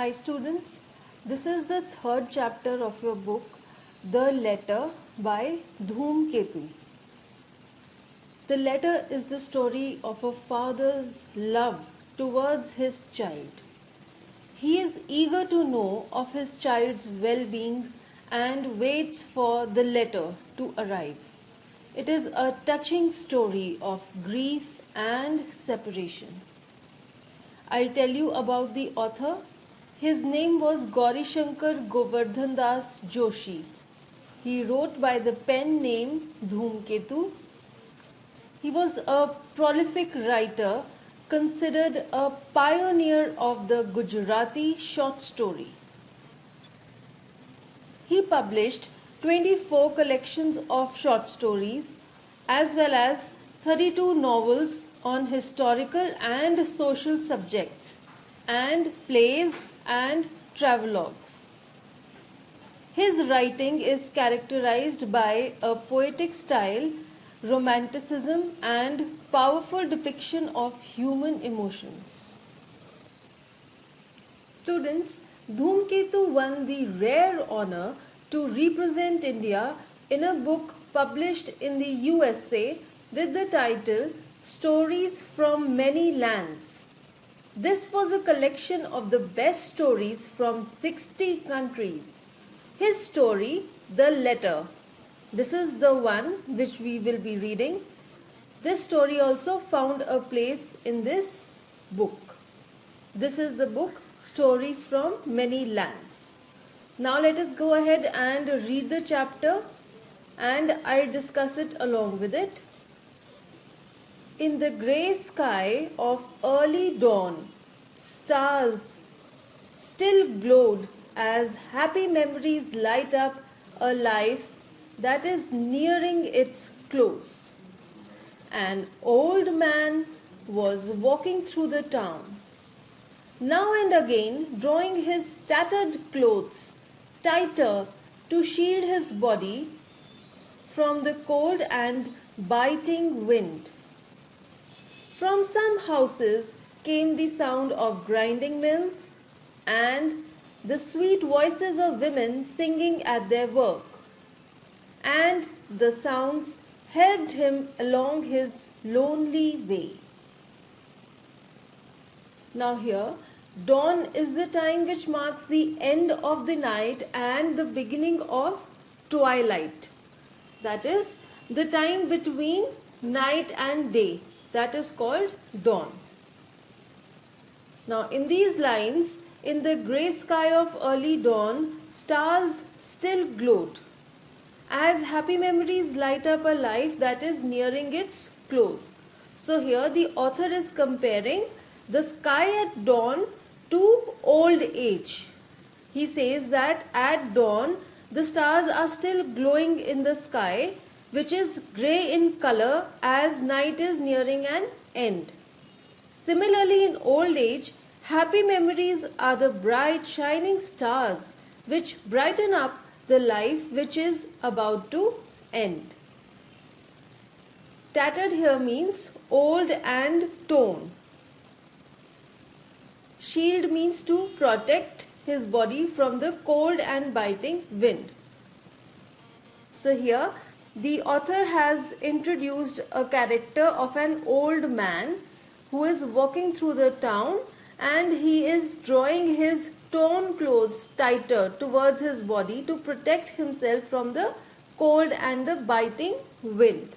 Hi students, this is the third chapter of your book, The Letter by Dhoom Ketu. The letter is the story of a father's love towards his child. He is eager to know of his child's well-being and waits for the letter to arrive. It is a touching story of grief and separation. I'll tell you about the author. His name was Gauri Shankar Govardhan Das Joshi. He wrote by the pen name Dhoomketu. He was a prolific writer, considered a pioneer of the Gujarati short story. He published 24 collections of short stories as well as 32 novels on historical and social subjects and plays and travelogues. His writing is characterized by a poetic style, romanticism and powerful depiction of human emotions. Students, Dhoomketu won the rare honor to represent India in a book published in the USA with the title Stories from Many Lands. This was a collection of the best stories from 60 countries. His story, The Letter. This is the one which we will be reading. This story also found a place in this book. This is the book Stories from Many Lands. Now let us go ahead and read the chapter and I'll discuss it along with it. In the grey sky of early dawn, stars still glowed as happy memories light up a life that is nearing its close. An old man was walking through the town, now and again drawing his tattered clothes tighter to shield his body from the cold and biting wind. From some houses came the sound of grinding mills and the sweet voices of women singing at their work. And the sounds helped him along his lonely way. Now here, dawn is the time which marks the end of the night and the beginning of twilight. That is the time between night and day. That is called dawn. Now in these lines, in the grey sky of early dawn, stars still glowed, as happy memories light up a life that is nearing its close. So here the author is comparing the sky at dawn to old age. He says that at dawn the stars are still glowing in the sky, which is grey in color as night is nearing an end. Similarly, in old age, happy memories are the bright shining stars which brighten up the life which is about to end. Tattered here means old and torn. Shield means to protect his body from the cold and biting wind. So here the author has introduced a character of an old man who is walking through the town and he is drawing his torn clothes tighter towards his body to protect himself from the cold and the biting wind.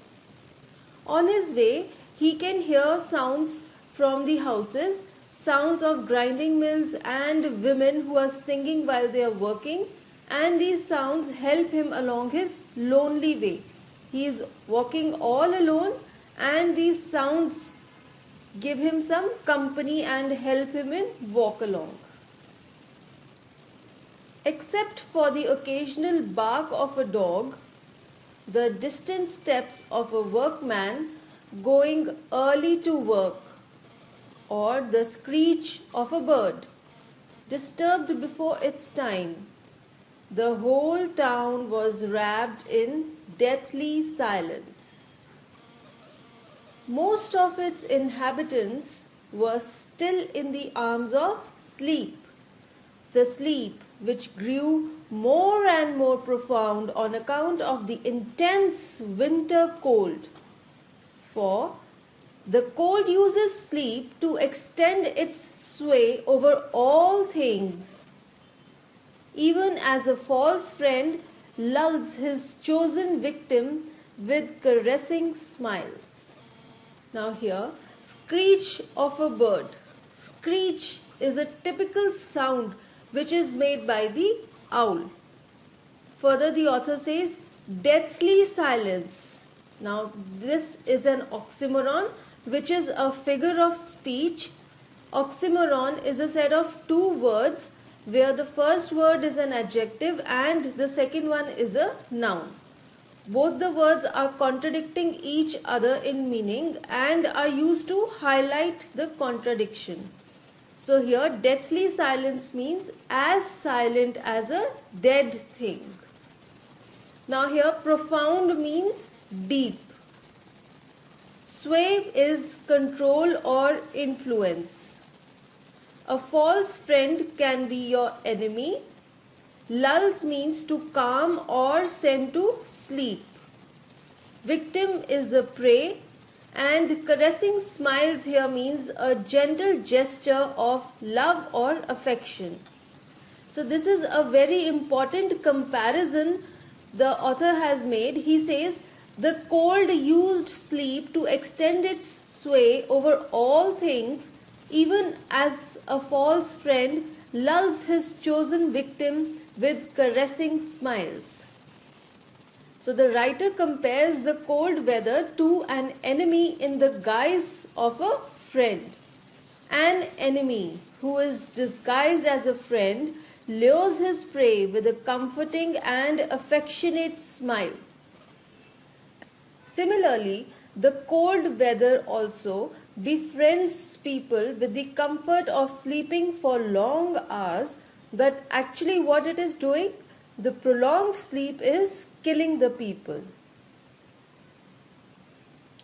On his way, he can hear sounds from the houses, sounds of grinding mills and women who are singing while they are working, and these sounds help him along his lonely way. He is walking all alone and these sounds give him some company and help him in walk along. Except for the occasional bark of a dog, the distant steps of a workman going early to work, or the screech of a bird disturbed before its time, the whole town was wrapped in deathly silence. Most of its inhabitants were still in the arms of sleep, the sleep which grew more and more profound on account of the intense winter cold. For the cold uses sleep to extend its sway over all things, even as a false friend lulls his chosen victim with caressing smiles. Now, here, screech of a bird. Screech is a typical sound which is made by the owl. Further, the author says, deathly silence. Now, this is an oxymoron, which is a figure of speech. Oxymoron is a set of two words where the first word is an adjective and the second one is a noun. Both the words are contradicting each other in meaning and are used to highlight the contradiction. So here, deathly silence means as silent as a dead thing. Now here, profound means deep. Sway is control or influence. A false friend can be your enemy. Lulls means to calm or send to sleep. Victim is the prey, and caressing smiles here means a gentle gesture of love or affection. So this is a very important comparison the author has made. He says the cold used sleep to extend its sway over all things, even as a false friend lulls his chosen victim with caressing smiles. So the writer compares the cold weather to an enemy in the guise of a friend. An enemy who is disguised as a friend lures his prey with a comforting and affectionate smile. Similarly, the cold weather also befriends people with the comfort of sleeping for long hours, but actually what it is doing, the prolonged sleep is killing the people.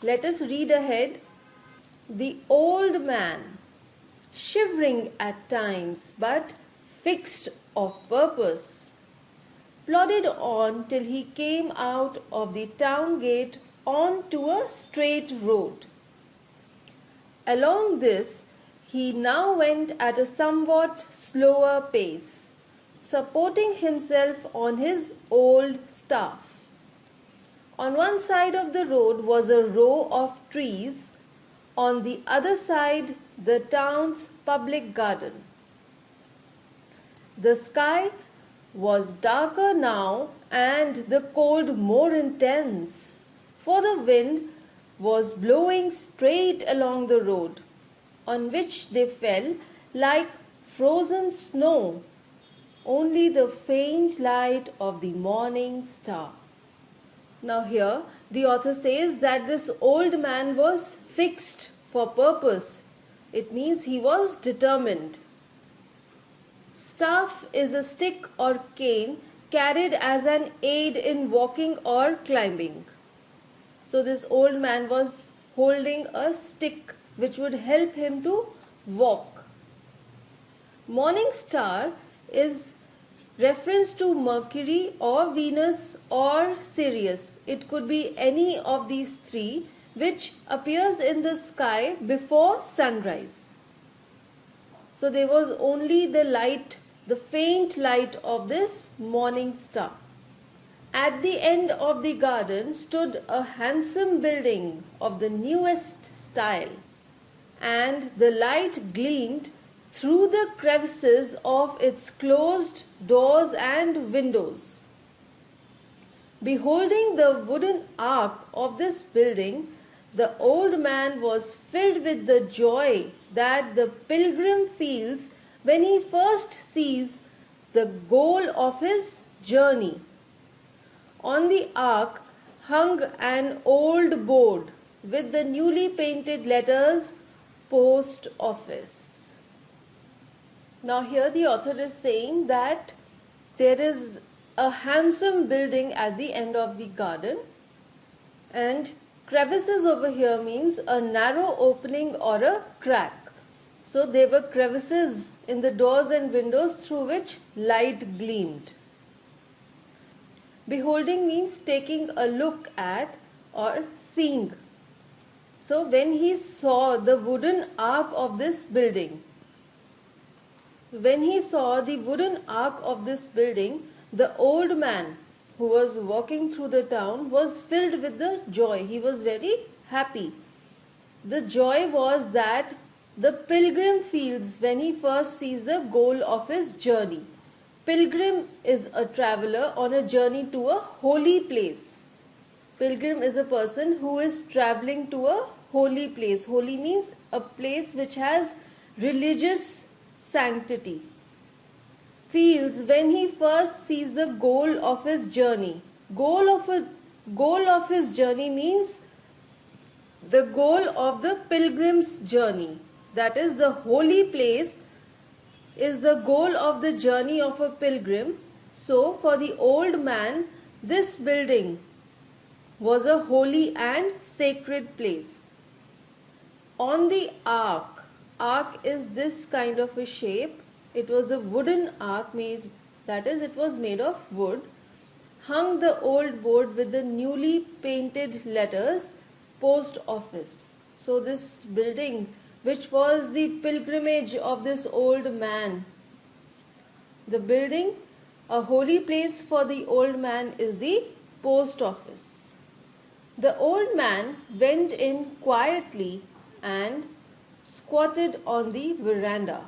Let us read ahead. The old man, shivering at times but fixed of purpose, plodded on till he came out of the town gate on to a straight road. Along this he now went at a somewhat slower pace, supporting himself on his old staff. On one side of the road was a row of trees, on the other side the town's public garden. The sky was darker now and the cold more intense, for the wind was blowing straight along the road, on which they fell like frozen snow, only the faint light of the morning star. Now here the author says that this old man was fixed for purpose. It means he was determined. Staff is a stick or cane carried as an aid in walking or climbing. So this old man was holding a stick which would help him to walk. Morning star is reference to Mercury or Venus or Sirius. It could be any of these three which appears in the sky before sunrise. So there was only the light, the faint light of this morning star. At the end of the garden stood a handsome building of the newest style, and the light gleamed through the crevices of its closed doors and windows. Beholding the wooden ark of this building, the old man was filled with the joy that the pilgrim feels when he first sees the goal of his journey. On the ark hung an old board with the newly painted letters Post Office. Now here the author is saying that there is a handsome building at the end of the garden, and crevices over here means a narrow opening or a crack. So there were crevices in the doors and windows through which light gleamed. Beholding means taking a look at or seeing. So when he saw the wooden ark of this building, the old man who was walking through the town was filled with the joy. He was very happy. The joy was that the pilgrim feels when he first sees the goal of his journey. Pilgrim is a traveler on a journey to a holy place. Pilgrim is a person who is traveling to a holy place. Holy means a place which has religious sanctity. Feels when he first sees the goal of his journey. Goal of his journey means the goal of the pilgrim's journey. That is, the holy place is the goal of the journey of a pilgrim. So for the old man, this building was a holy and sacred place. On the ark is this kind of a shape. It was a wooden ark made, that is, it was made of wood. Hung the old board with the newly painted letters, Post Office. So this building, which was the pilgrimage of this old man, the building, a holy place for the old man, is the post office. The old man went in quietly and squatted on the veranda.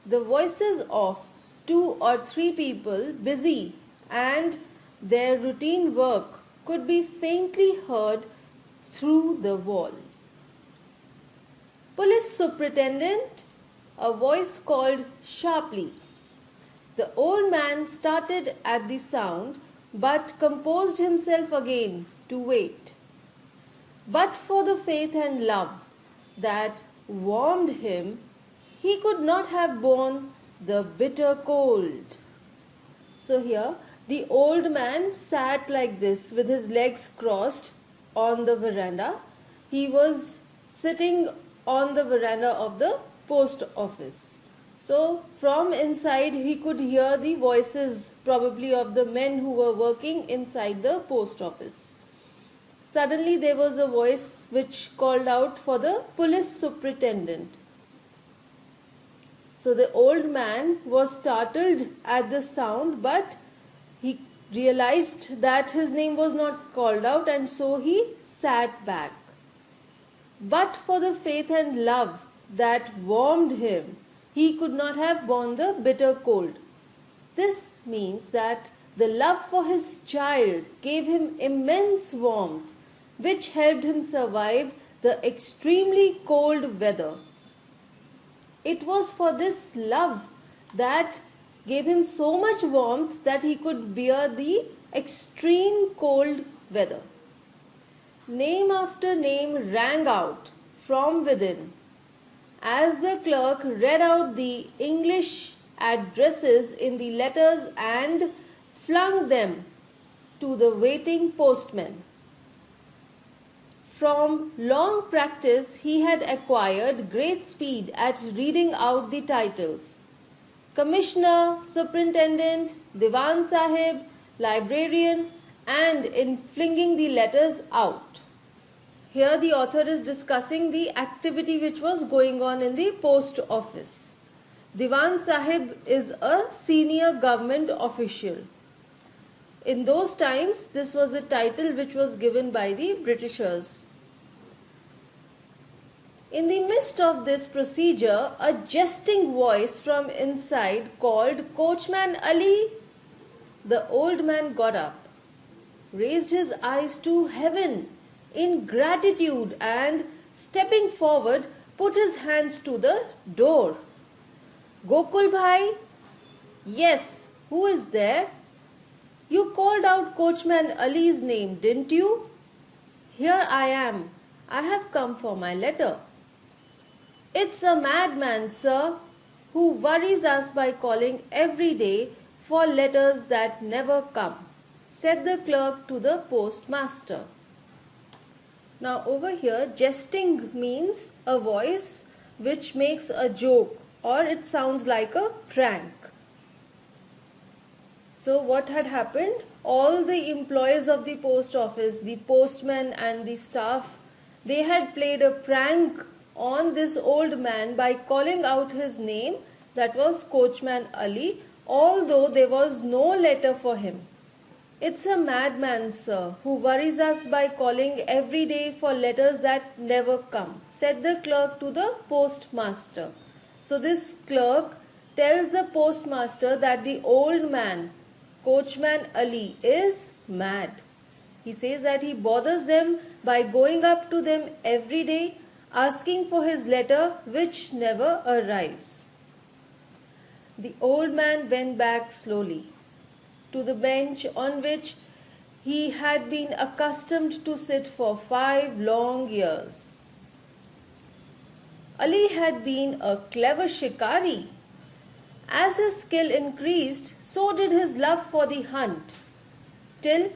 The voices of 2 or 3 people busy and their routine work could be faintly heard through the wall. Police Superintendent, a voice called sharply. The old man started at the sound but composed himself again to wait. But for the faith and love that warmed him, he could not have borne the bitter cold. So here the old man sat like this with his legs crossed on the veranda. He was sitting on the veranda of the post office. So from inside he could hear the voices probably of the men who were working inside the post office. Suddenly there was a voice which called out for the police superintendent. So the old man was startled at the sound, but he realized that his name was not called out, and so he sat back. But for the faith and love that warmed him, he could not have borne the bitter cold. This means that the love for his child gave him immense warmth, which helped him survive the extremely cold weather. It was for this love that gave him so much warmth that he could bear the extreme cold weather. Name after name rang out from within as the clerk read out the English addresses in the letters and flung them to the waiting postman. From long practice, he had acquired great speed at reading out the titles. Commissioner, Superintendent, Diwan Sahib, Librarian, and in flinging the letters out. Here the author is discussing the activity which was going on in the post office. Diwan Sahib is a senior government official. In those times, this was a title which was given by the Britishers. In the midst of this procedure, a jesting voice from inside called, "Coachman Ali!" The old man got up, raised his eyes to heaven in gratitude, and stepping forward, put his hands to the door. "Gokul Bhai?" "Yes, who is there?" "You called out Coachman Ali's name, didn't you?" "Here I am. I have come for my letter." "It's a madman, sir, who worries us by calling every day for letters that never come," said the clerk to the postmaster. Now over here, jesting means a voice which makes a joke or it sounds like a prank. So what had happened? All the employees of the post office, the postman and the staff, they had played a prank on this old man by calling out his name, that was Coachman Ali, although there was no letter for him. It's a madman, sir, who worries us by calling every day for letters that never come, said the clerk to the postmaster. So this clerk tells the postmaster that the old man, Coachman Ali, is mad. He says that he bothers them by going up to them every day, asking for his letter which never arrives. The old man went back slowly to the bench on which he had been accustomed to sit for 5 long years. Ali had been a clever shikari. As his skill increased, so did his love for the hunt, till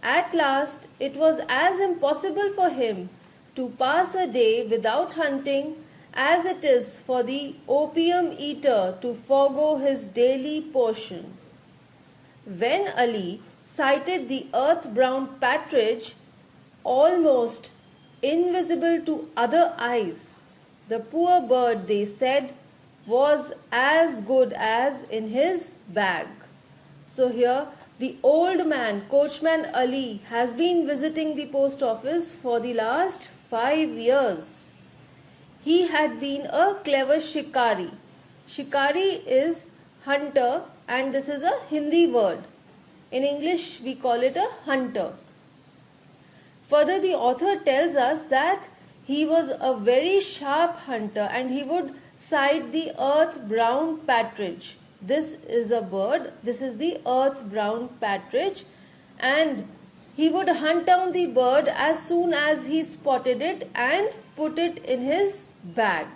at last it was as impossible for him to pass a day without hunting as it is for the opium eater to forego his daily portion. When Ali sighted the earth-brown partridge, almost invisible to other eyes, the poor bird, they said, was as good as in his bag. So here the old man, Coachman Ali, has been visiting the post office for the last 5 years. He had been a clever shikari. Shikari is hunter, and this is a Hindi word. In English we call it a hunter. Further, the author tells us that he was a very sharp hunter and he would sight the earth-brown partridge. This is a bird, this is the earth-brown partridge, and he would hunt down the bird as soon as he spotted it and put it in his bag.